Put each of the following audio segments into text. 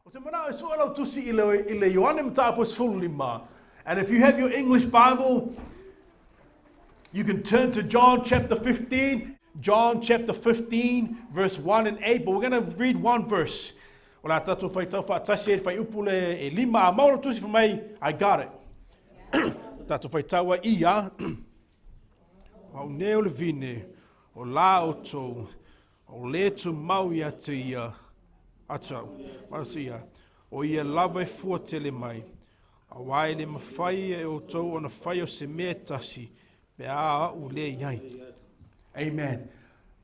And if you have your English Bible, you can turn to John chapter 15. John chapter 15, verse 1 and 8. But we're going to read one verse. I got it. O ia lava e fuatele mai. A waile mawhai e o tau ona whai o se mea tasi. Pe a ule iai. Amen.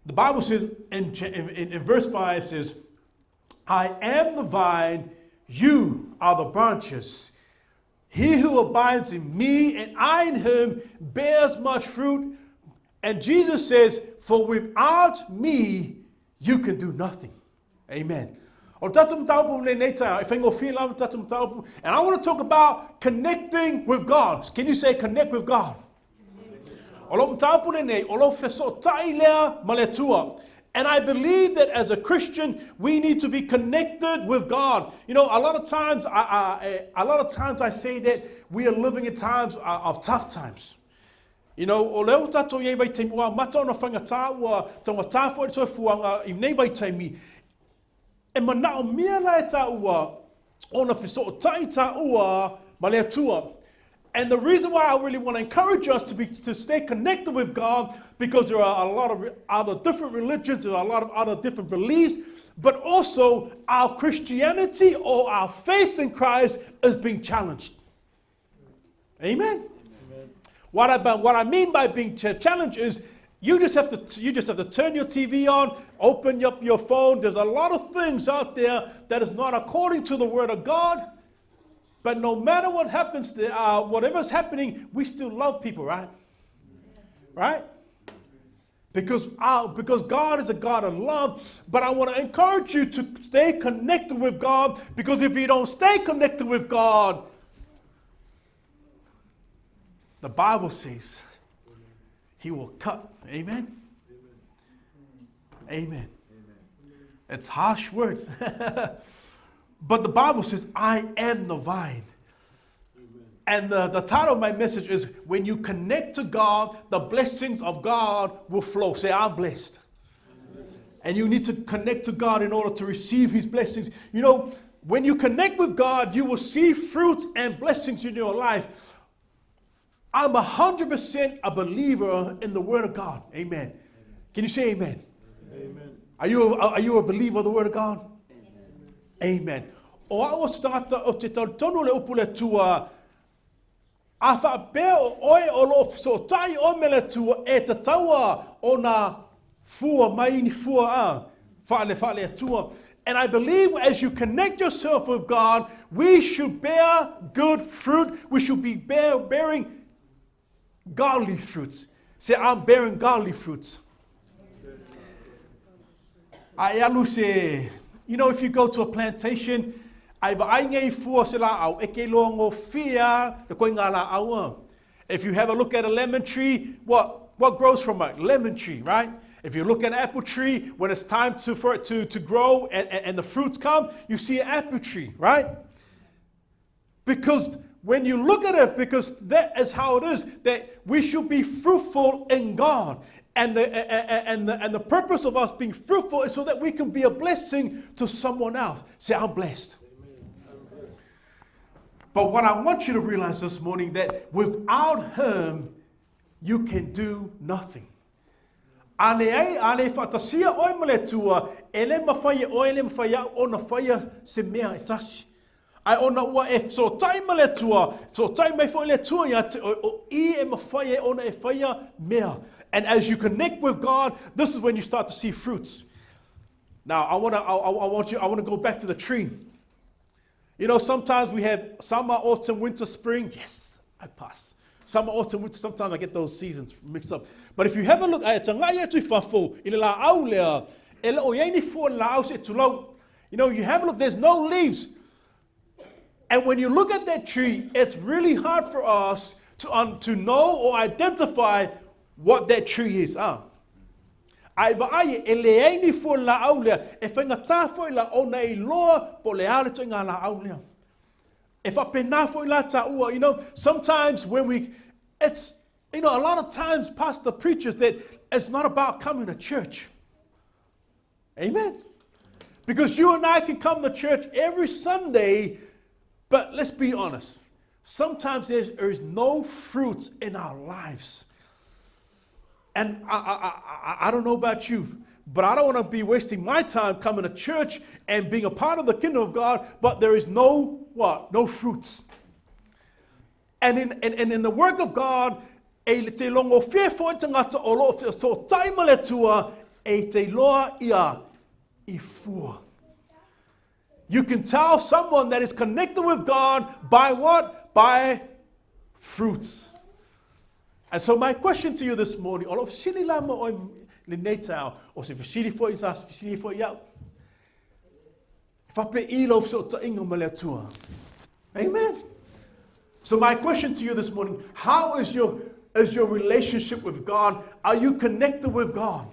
The Bible says in verse 5 says, I am the vine, you are the branches. He who abides in me and I in him bears much fruit. And Jesus says, for without me, you can do nothing. Amen. And I want to talk about connecting with God. Can you say connect with God? And I believe that as a Christian, we need to be connected with God. You know, a lot of times I say that we are living in times of tough times. You know, and the reason why I really want to encourage us to stay connected with God, because there are a lot of other different religions, there are a lot of other different beliefs, but also our Christianity or our faith in Christ is being challenged. Amen. What I mean by being challenged is you just have to turn your TV on, open up your phone. There's a lot of things out there that is not according to the Word of God. But no matter what happens, whatever's happening, we still love people, right? Right? Because God is a God of love. But I want to encourage you to stay connected with God, because if you don't stay connected with God, the Bible says He will cut. Amen? Amen. It's harsh words. But the Bible says, I am the vine. And the title of my message is, when you connect to God, the blessings of God will flow. Say, I'm blessed. And you need to connect to God in order to receive His blessings. You know, when you connect with God, you will see fruits and blessings in your life. I'm 100% a believer in the Word of God. Amen. Can you say amen? Amen. Are you a believer of the Word of God? Amen. O a o stata o te tonu le upule tua a wha pēr oe o lo so tai o mele tua e te taua o na fua mai ni fua a whaale tua. And I believe as you connect yourself with God, we should bear good fruit. We should be bearing godly fruits. Say, I'm bearing godly fruits. You know, if you go to a plantation, if you have a look at a lemon tree, what grows from a lemon tree, right? If you look at an apple tree, when it's time for it to grow and the fruits come, you see an apple tree, right? Because when you look at it, because that is how it is, that we should be fruitful in God. And the purpose of us being fruitful is so that we can be a blessing to someone else. Say, I'm blessed. Amen. But what I want you to realize this morning, that without Him, you can do nothing. I ona ua e so taima le tua, so taima fo le tua ya o I e mawhai e ona e whaia mea. And as you connect with God, this is when you start to see fruits. Now I want to go back to the tree. You know, sometimes we have summer, autumn, winter, spring. Yes, I pass. Summer, autumn, winter. Sometimes I get those seasons mixed up. But if you have a look at you know, you have a look. There's no leaves. And when you look at that tree, it's really hard for us to know or identify what that tree is. Ai vai e le aini fo la aulea e whenga tā fo la ona I loa po le ale to ngā la aulea. If I pena fo la ta ua, sometimes when it's, a lot of times pastor preaches that it's not about coming to church. Amen. Because you and I can come to church every Sunday, but let's be honest. Sometimes there is no fruit in our lives. And I don't know about you, but I don't want to be wasting my time coming to church and being a part of the kingdom of God, but there is no fruits. And in the work of God, e te longo whewhoi tangata o loo so taimale tua e te loa ia I fua. You can tell someone that is connected with God by what? By fruits. And so my question to you this morning, o loo sili lama o le neitao, o se fisili fo isa fisili fo iau. Whape I lo so ta inga male tua. Amen. So my question to you this morning, how is your relationship with God? Are you connected with God?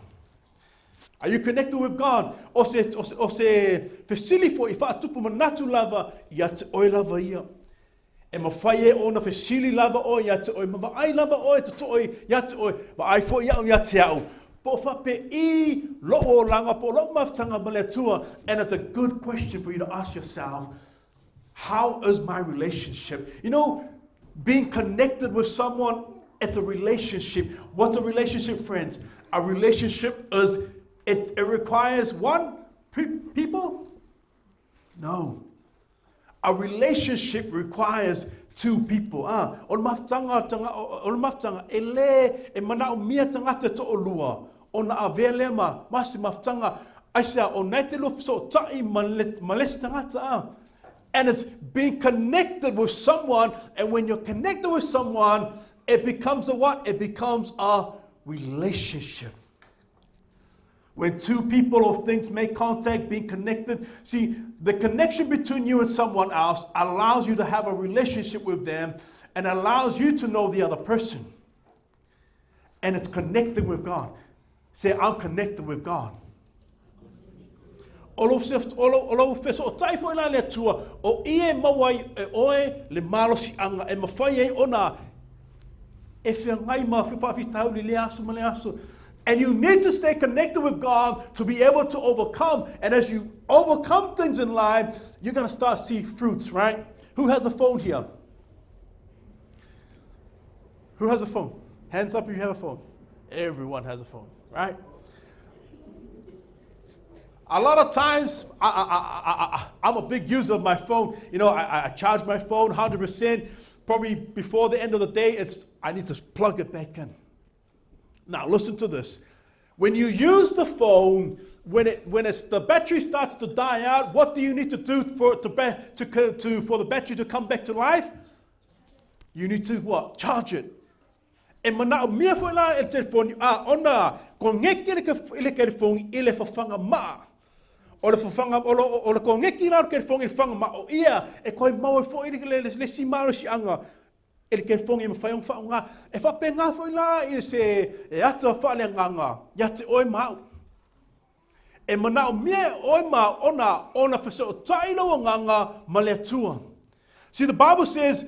Are you connected with God? O se fesili fo I whaatupu manatu lava ia te oi lava ia. E mawhai o na fesili lava o ia te oi. Ma ai lava o e te toi ia te oi. Ma ai fo ia o ia te au. Po whape I loo langa po loo maftanga maletua. And it's a good question for you to ask yourself. How is my relationship? Being connected with someone, it's a relationship. What's a relationship, friends? A relationship is, it requires one, people? No. A relationship requires two people. O maftanga, e mana o mia tangata to olua. O na avelema, masi maftanga, aisa o naitelo so tai males tangata. And it's being connected with someone. And when you're connected with someone, it becomes a what? It becomes a relationship. When two people or things make contact, being connected. See, the connection between you and someone else allows you to have a relationship with them and allows you to know the other person. And it's connected with God. Say, I'm connected with God. Olo feso o tai fo ina le tua o ie mawai e oe le malo si anga e mawhai e ona e whea ngai ma whiwhawhi tau li le asu ma le asu. And you need to stay connected with God to be able to overcome. And as you overcome things in life, you're going to start to see fruits, right? Who has a phone here? Who has a phone? Hands up if you have a phone. Everyone has a phone, right? A lot of times, I'm a big user of my phone. I charge my phone 100%. Probably before the end of the day, I need to plug it back in. Now, listen to this. When you use the phone, when the battery starts to die out, what do you need to do for the battery to come back to life? You need to what? Charge it. E mana o mia fo la e telefone ona ko ngeki le ke phone ile fa fanga ma. O le fanga o le ko ngeki la ke phone fanga ma o ia e ko mau fo ile le si malo si anga. Ele ke phone e mafai fa nga e fa penga fo la e se e ata fa le nganga ya te oi mau. E mana o mia oi ma ona fa so tailo nganga maletua. See, the Bible says,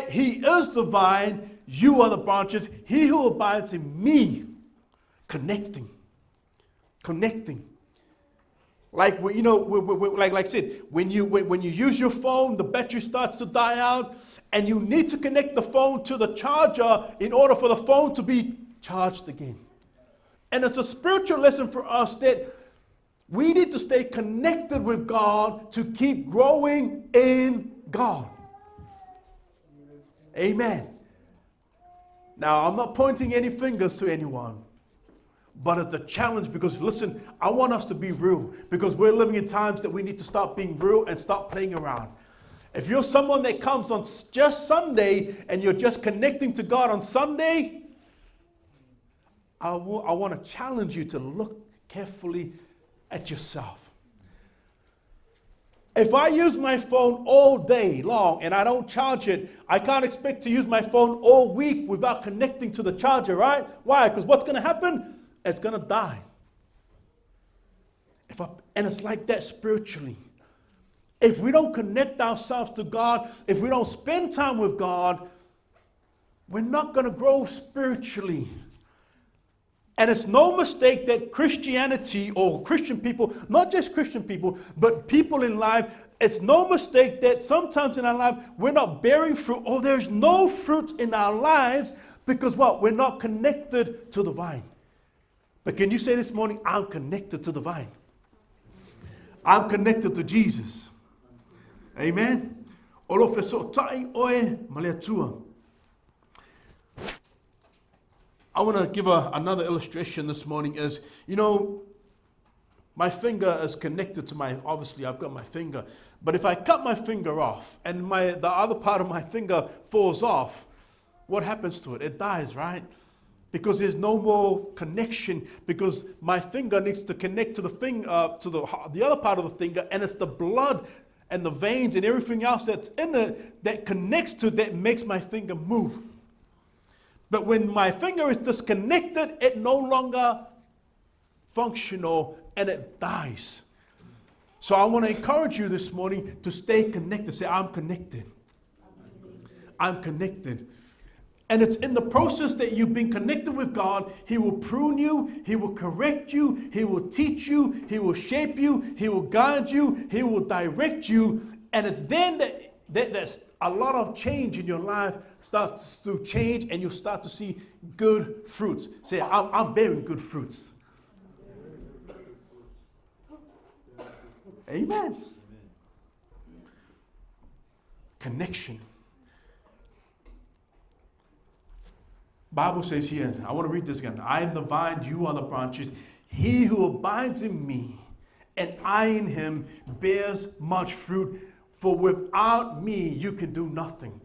He is the vine, you are the branches, he who abides in me. Connecting. Like, like I said, when you use your phone, the battery starts to die out, and you need to connect the phone to the charger in order for the phone to be charged again. And it's a spiritual lesson for us that we need to stay connected with God to keep growing in God. Amen. Now, I'm not pointing any fingers to anyone, but it's a challenge because, listen, I want us to be real because we're living in times that we need to start being real and stop playing around. If you're someone that comes on just Sunday and you're just connecting to God on Sunday, I want to challenge you to look carefully at yourself. If I use my phone all day long and I don't charge it, I can't expect to use my phone all week without connecting to the charger, right? Why? Because what's going to happen? It's going to die. And it's like that spiritually. If we don't connect ourselves to God, if we don't spend time with God, we're not going to grow spiritually. And it's no mistake that Christianity or Christian people, not just Christian people, but people in life, it's no mistake that sometimes in our life we're not bearing fruit, or there's no fruit in our lives because what? We're not connected to the vine. But can you say this morning, I'm connected to the vine? I'm connected to Jesus. Amen. I want to give another illustration this morning is, my finger is connected to obviously I've got my finger, but if I cut my finger off and the other part of my finger falls off, what happens to it? It dies, right? Because there's no more connection, because my finger needs to connect to the finger, to the other part of the finger, and it's the blood and the veins and everything else that's in it that connects to, that makes my finger move. But when my finger is disconnected, it no longer functional and it dies. So I want to encourage you this morning to stay connected. Say, I'm connected. I'm connected. And it's in the process that you've been connected with God. He will prune you. He will correct you. He will teach you. He will shape you. He will guide you. He will direct you. And it's then that there's a lot of change in your life starts to change, and you start to see good fruits. Say, I'm bearing good fruits. Amen. Connection. Bible says here, I want to read this again. I am the vine, you are the branches. He who abides in me and I in him bears much fruit. For without me, you can do nothing.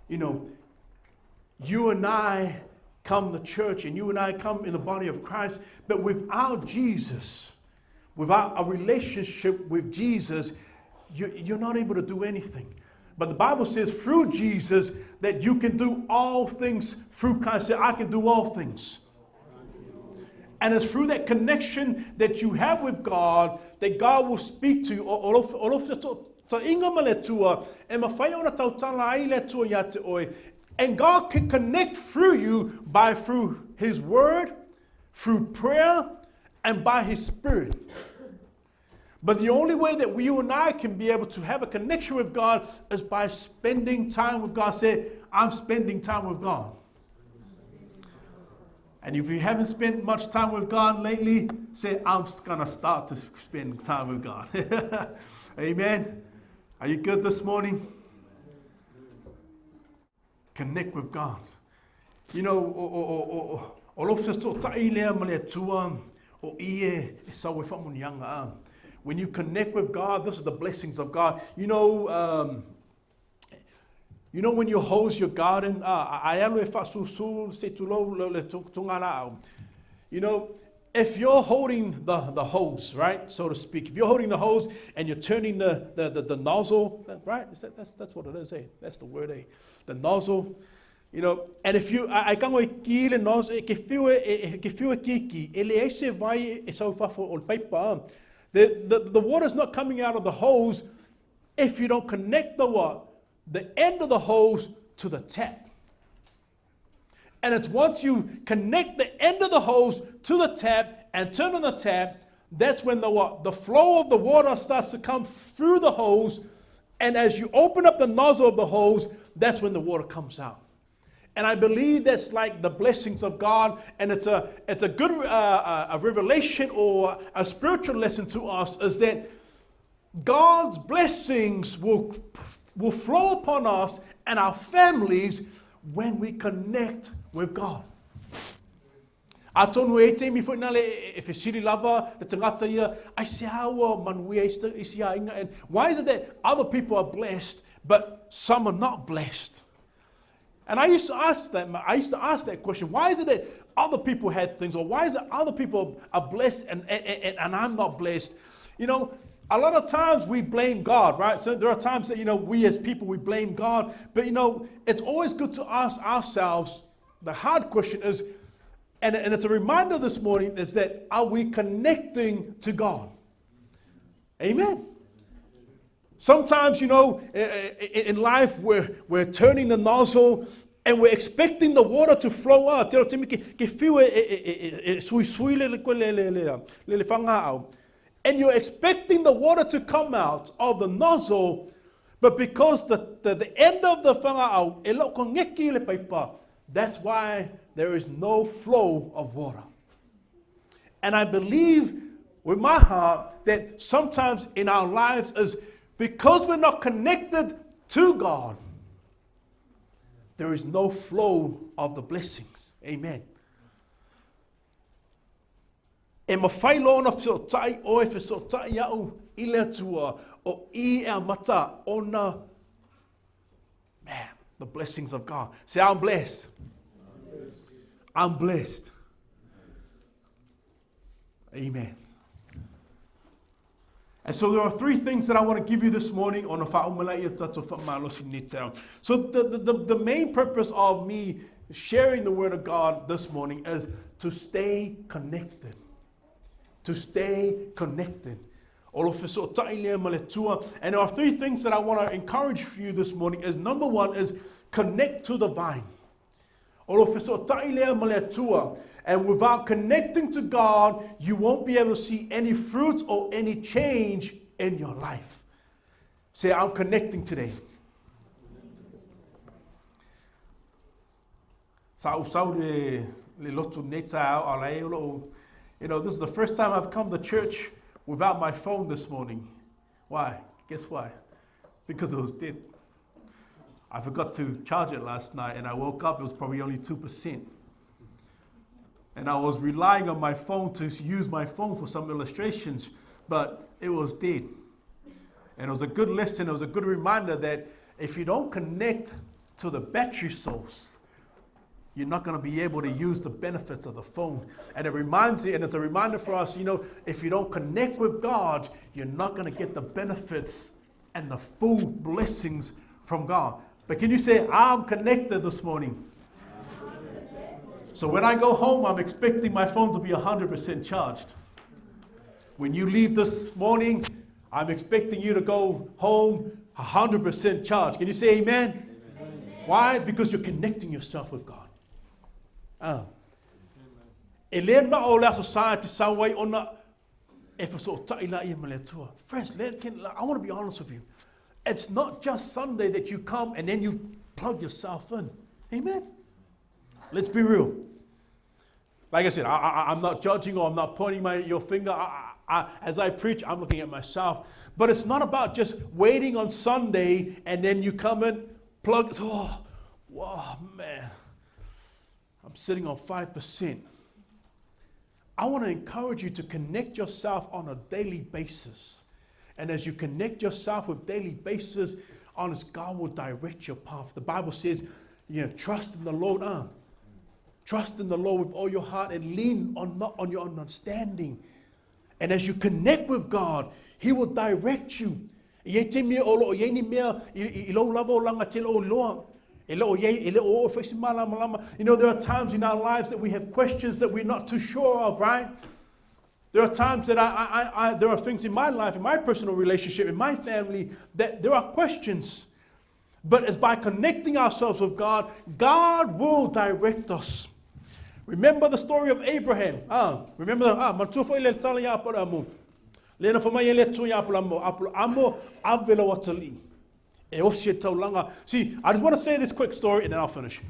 You and I come to church and you and I come in the body of Christ, but without Jesus, without a relationship with Jesus, you're not able to do anything. But the Bible says through Jesus that you can do all things through Christ. Say, I can do all things. And it's through that connection that you have with God that God will speak to you. And God can connect through you through His Word, through prayer, and by His Spirit. But the only way that you and I can be able to have a connection with God is by spending time with God. Say, I'm spending time with God. And if you haven't spent much time with God lately, say, I'm going to start to spend time with God. Amen. Are you good this morning? Connect with God. When you connect with God, this is the blessings of God. When you hose your garden, if you're holding the hose, right, so to speak, if you're holding the hose and you're turning the nozzle, right? That's what it is, eh? That's the word, eh? The nozzle. And if you, I can't wait the nozzle, the water's not coming out of the hose if you don't connect the end of the hose to the tap. And it's once you connect the end of the hose to the tap and turn on the tap, that's when the flow of the water starts to come through the hose. And as you open up the nozzle of the hose, that's when the water comes out. And I believe that's like the blessings of God, and it's a good a revelation or a spiritual lesson to us, is that God's blessings will flow upon us and our families when we connect with God. Why is it that other people are blessed, but some are not blessed? And I used to ask that question. Why is it that other people had things, or why is it other people are blessed and I'm not blessed? A lot of times we blame God, right? So there are times that, we as people, we blame God. But, it's always good to ask ourselves, the hard question is, and it's a reminder this morning, is that are we connecting to God? Amen. Sometimes, in life, we're turning the nozzle and we're expecting the water to flow out. And you're expecting the water to come out of the nozzle, but because the end of the whangao, that's why there is no flow of water. And I believe with my heart that sometimes in our lives is because we're not connected to God, there is no flow of the blessings. Amen. E mawhai lona whisotai o e whisotai au I le atua o I e mata ona. Man, the blessings of God. Say, I'm blessed. I'm blessed. Amen. And so there are three things that I want to give you this morning on the So the main purpose of me sharing the word of God this morning is to stay connected. To stay connected. And there are three things that I want to encourage you this morning. Is number one is connect to the vine. And without connecting to God, you won't be able to see any fruit or any change in your life. Say, I'm connecting today. This is the first time I've come to church without my phone this morning. Why? Guess why? Because it was dead. I forgot to charge it last night, and I woke up, it was probably only 2%. And I was relying on my phone to use my phone for some illustrations, but it was dead. And it was a good lesson, it was a good reminder that if you don't connect to the battery source, you're not going to be able to use the benefits of the phone. And it reminds you, and it's a reminder for us, if you don't connect with God, you're not going to get the benefits and the full blessings from God. But can you say, I'm connected this morning? So when I go home, I'm expecting my phone to be 100% charged. When you leave this morning, I'm expecting you to go home 100% charged. Can you say amen? Amen. Why? Because you're connecting yourself with God. Friends, I want to be honest with you. It's not just Sunday that you come and then you plug yourself in. Amen? Let's be real. Like I said, I'm not judging or I'm not pointing your finger. As I preach, I'm looking at myself. But it's not about just waiting on Sunday and then you come in, plug. Wow, man. I'm sitting on 5%. I want to encourage you to connect yourself on a daily basis. And as you connect yourself with daily basis, honest, God will direct your path. The Bible says, trust in the Lord. Trust in the Lord with all your heart and lean not on your understanding. And as you connect with God, He will direct you. There are times in our lives that we have questions that we're not too sure of, right? There are times that there are things in my life, in my personal relationship, in my family, that there are questions. But it's by connecting ourselves with God, God will direct us. Remember the story of Abraham. See, I just want to say this quick story and then I'll finish.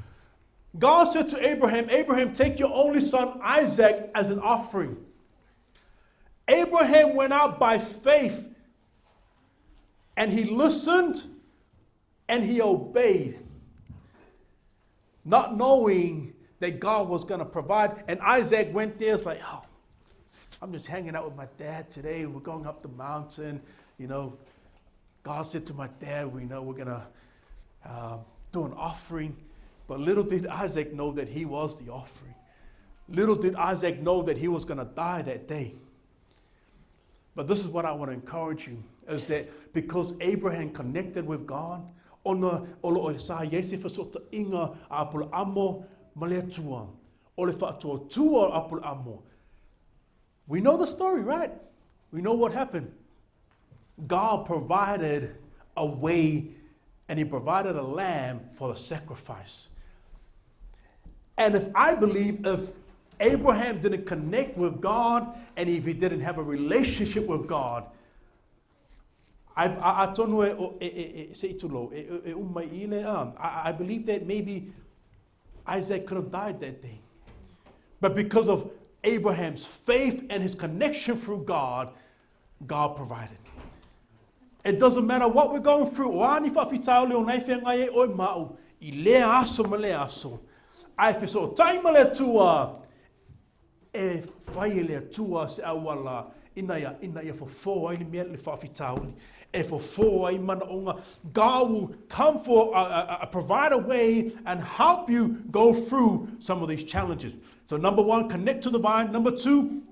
God said to Abraham, Abraham, take your only son Isaac as an offering. Abraham went out by faith and he listened and he obeyed, not knowing that God was going to provide. And Isaac went there, it's like, I'm just hanging out with my dad today. We're going up the mountain. God said to my dad, we're going to do an offering. But little did Isaac know that he was the offering. Little did Isaac know that he was going to die that day. But this is what I want to encourage you, is that because Abraham connected with God, we know the story, right? We know what happened. God provided a way, and he provided a lamb for the sacrifice. And if Abraham didn't connect with God, and if he didn't have a relationship with God, I believe that maybe Isaac could have died that day. But because of Abraham's faith and his connection through God, God provided. It doesn't matter what we're going through. I feel so time le tua e fai le tua se awala ina ya for I me le fa fitau e for I man onga. God will come for provide a way and help you go through some of these challenges. So number 1, connect to the vine. Number 2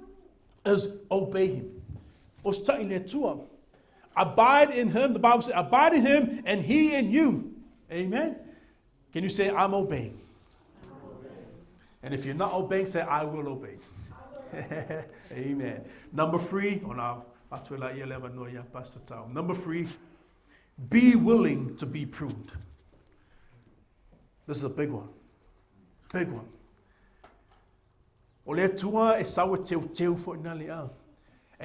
is obey him. Abide in him. The Bible says abide in him and he in you. Amen. Can you say I'm obeying? And if you're not obeying, say, I will obey. Amen. Number 3, number 3, be willing to be pruned. This is a big one. Big one. O le tua e sawa teu fo ina le a.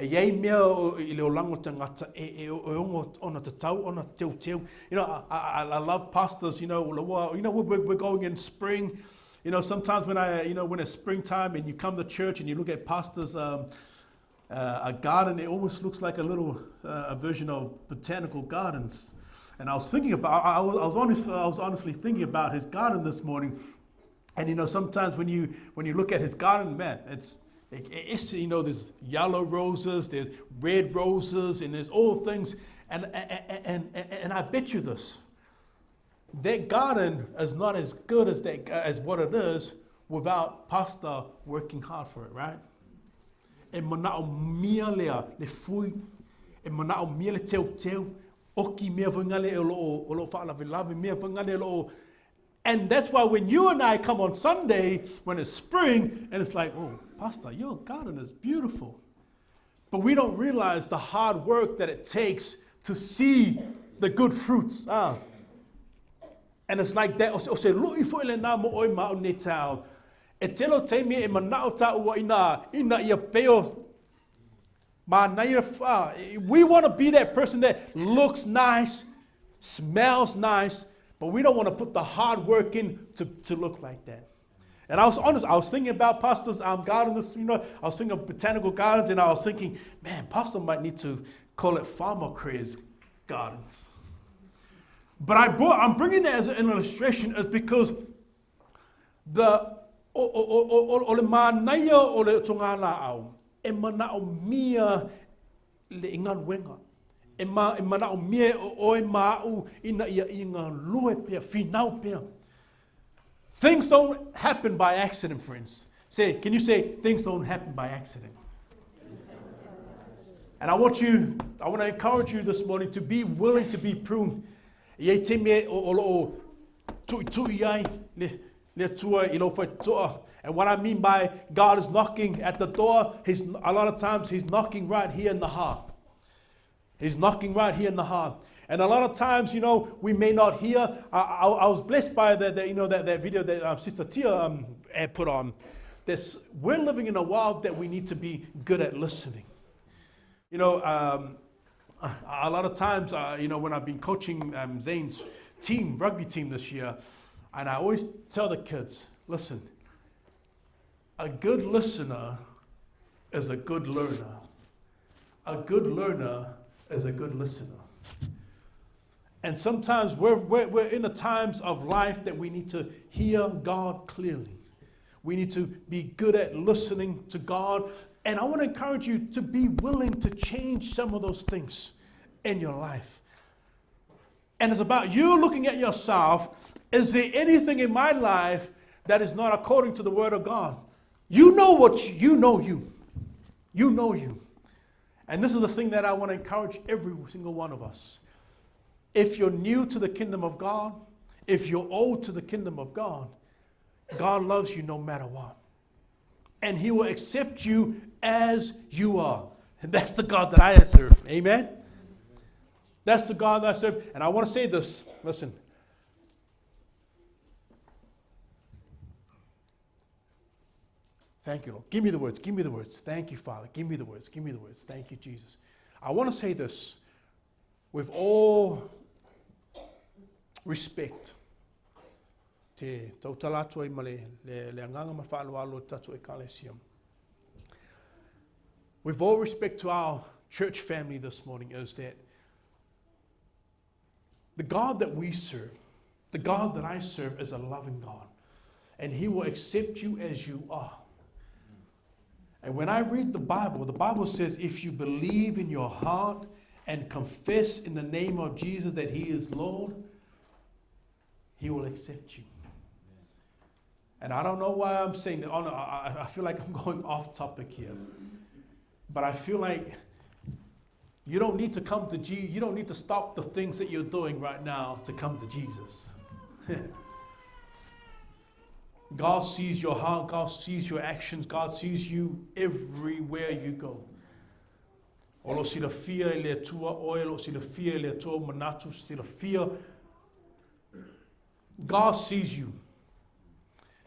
E yei mea I le olango tangata e ongo ona te tau ona teu. You know, I love pastors, you know, we're going in spring. You know, sometimes when it's springtime and you come to church and you look at pastors' a garden, it almost looks like a version of botanical gardens. And I was thinking about, I was honestly thinking about his garden this morning. And you know, sometimes when you look at his garden, man, it's you know, there's yellow roses, there's red roses, and there's all things. And I bet you this. That garden is not as good as what it is without pastor working hard for it, right? E manao mia lea le fui, e manao mia le teu, oki mea vangale o lo whaalavilavi mea vangale o. And that's why when you and I come on Sunday, when it's spring, and it's like, oh, pastor, your garden is beautiful. But we don't realize the hard work that it takes to see the good fruits. And it's like that. O se lui fo ele na mo oi ma o ne tau. E telo te me e manao ta ua ina ia peo. Ma na ia fa. We want to be that person that looks nice, smells nice, but we don't want to put the hard work in to look like that. And I was honest, I was thinking about pastors' gardens, you know, I was thinking of botanical gardens, and I was thinking, man, pastor might need to call it farmer craze gardens. But I'm bringing that as an illustration is because the o le manaya o le tongala au e mana o mia le ingan wenga e mana o mia o e mau ina ia inga lue pia finau pia. Things don't happen by accident, friends. Can you say things don't happen by accident? And I want to encourage you this morning to be willing to be pruned. And what I mean by God is knocking at the door, a lot of times he's knocking right here in the heart. He's knocking right here in the heart. And a lot of times, you know, we may not hear. I was blessed by that video that Sister Tia put on. We're living in a world that we need to be good at listening. You know, a lot of times, you know, when I've been coaching Zane's rugby team this year, and I always tell the kids, listen, a good listener is a good learner. A good learner is a good listener. And sometimes we're in the times of life that we need to hear God clearly. We need to be good at listening to God. And I want to encourage you to be willing to change some of those things in your life. And it's about you looking at yourself. Is there anything in my life that is not according to the Word of God? You know you know you. You know you. And this is the thing that I want to encourage every single one of us. If you're new to the kingdom of God, if you're old to the kingdom of God, God loves you no matter what. And He will accept you as you are. And that's the God that I serve. Amen? That's the God that I serve. And I want to say this. Listen. Thank you, Lord. Give me the words. Give me the words. Thank you, Father. Give me the words. Give me the words. Thank you, Jesus. I want to say this with all respect. With all respect to our church family this morning, is that the God that we serve, the God that I serve, is a loving God. And He will accept you as you are. And when I read the Bible says if you believe in your heart and confess in the name of Jesus that He is Lord, He will accept you. And I don't know why I'm saying that. Oh, no, I feel like I'm going off topic here. But I feel like you don't need to come to Jesus. You don't need to stop the things that you're doing right now to come to Jesus. God sees your heart. God sees your actions. God sees you everywhere you go. God sees you.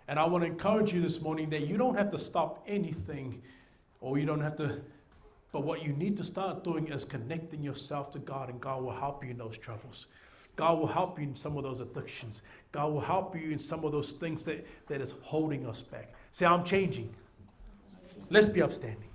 And I want to encourage you this morning that you don't have to stop anything, or you don't have to, but what you need to start doing is connecting yourself to God, and God will help you in those troubles. God will help you in some of those addictions. God will help you in some of those things that is holding us back. Say, I'm changing. Let's be upstanding.